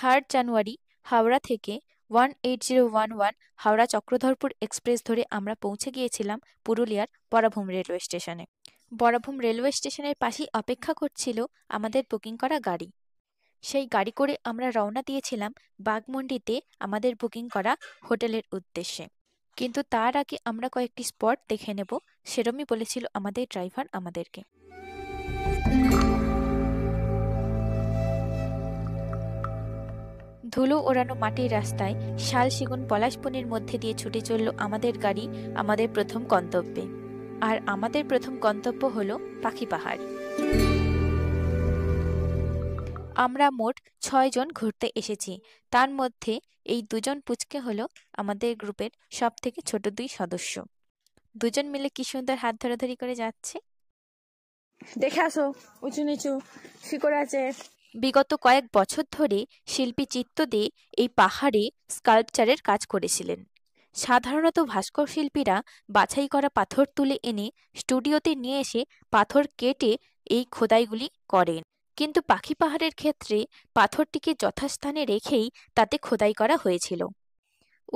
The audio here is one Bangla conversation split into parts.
3 জানুয়ারি হাওড়া থেকে 18011 হাওড়া চক্রধরপুর এক্সপ্রেস ধরে আমরা পৌঁছে গিয়েছিলাম পুরুলিয়ার বরাভূম রেলওয়ে স্টেশনে। বরাভূম রেলওয়ে স্টেশনের পাশেই অপেক্ষা করছিল আমাদের বুকিং করা গাড়ি। সেই গাড়ি করে আমরা রওনা দিয়েছিলাম বাঘমুন্ডিতে আমাদের বুকিং করা হোটেলের উদ্দেশ্যে। কিন্তু তার আগে আমরা কয়েকটি স্পট দেখে নেব, সেরমই বলেছিল আমাদের ড্রাইভার আমাদেরকে। ধুলো ওড়ানো মাটির রাস্তায় শাল সেগুন পলাশবনের মধ্যে দিয়ে ছুটে চলল আমাদের গাড়ি আমাদের প্রথম গন্তব্যে। আর আমাদের প্রথম গন্তব্য হলো পাখি পাহাড়। আমরা মোট 6 জন ঘুরতে এসেছি। তার মধ্যে এই 2 জন পুচকে হলো আমাদের গ্রুপের সব থেকে ছোট 2 সদস্য। 2 জন মিলে কি সুন্দর হাত ধরাধরি করে যাচ্ছে। দেখে আসো, উঁচু নিচু শিকড় আছে। বিগত কয়েক বছর ধরে শিল্পী চিত্ত দে এই পাহাড়ে স্কাল্পচারের কাজ করেছিলেন। সাধারণত ভাস্কর শিল্পীরা বাছাই করা পাথর তুলে এনে স্টুডিওতে নিয়ে এসে পাথর কেটে এই খোদাইগুলি করেন, কিন্তু পাখি পাহাড়ের ক্ষেত্রে পাথরটিকে যথাস্থানে রেখেই তাতে খোদাই করা হয়েছিল।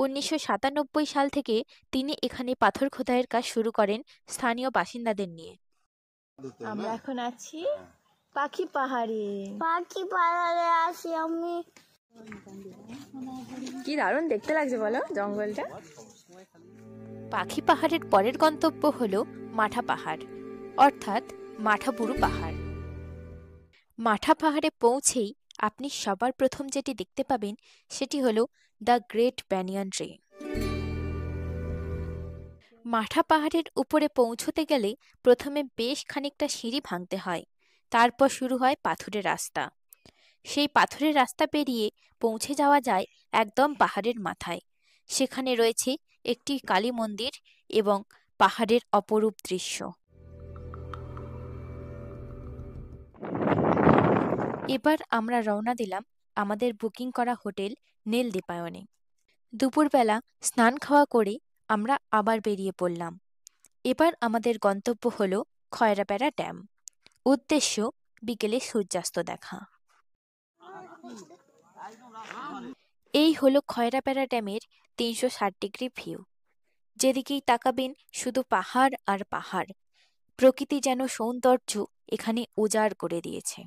1997 সাল থেকে তিনি এখানে পাথর খোদাইয়ের কাজ শুরু করেন স্থানীয় বাসিন্দাদের নিয়ে। আমরা এখন আছি পাখি পাহাড়ে আছি আমি। কি দারুণ দেখতে লাগছে বলো জঙ্গলটা। পাখি পাহাড়ের পরের গন্তব্য হলো মাঠা পাহাড়, অর্থাৎ মাঠাবুরু পাহাড়। মাঠা পাহাড়ে পৌঁছেই আপনি সবার প্রথম যেটি দেখতে পাবেন সেটি হলো দ্য গ্রেট ব্যানিয়ান ট্রি। মাঠা পাহাড়ের উপরে পৌঁছতে গেলে প্রথমে বেশ খানিকটা সিঁড়ি ভাঙতে হয়, তারপর শুরু হয় পাথুরে রাস্তা। সেই পাথুরে রাস্তা পেরিয়ে পৌঁছে যাওয়া যায় একদম পাহাড়ের মাথায়। সেখানে রয়েছে একটি কালী মন্দির এবং পাহাড়ের অপরূপ দৃশ্য। এবার আমরা রওনা দিলাম আমাদের বুকিং করা হোটেল নীল দীপায়নে। দুপুরবেলা স্নান খাওয়া করে আমরা আবার বেরিয়ে পড়লাম। এবার আমাদের গন্তব্য হলো খয়রাপ্যাড়া ড্যাম। উদ্দেশ্য বিকেলে সূর্যাস্ত দেখা। এই হলো খয়রাপ্যাড়া ড্যামের 360 ডিগ্রি ভিউ। যেদিকেই তাকাবেন শুধু পাহাড় আর পাহাড়। প্রকৃতি যেন সৌন্দর্য এখানে উজাড় করে দিয়েছে।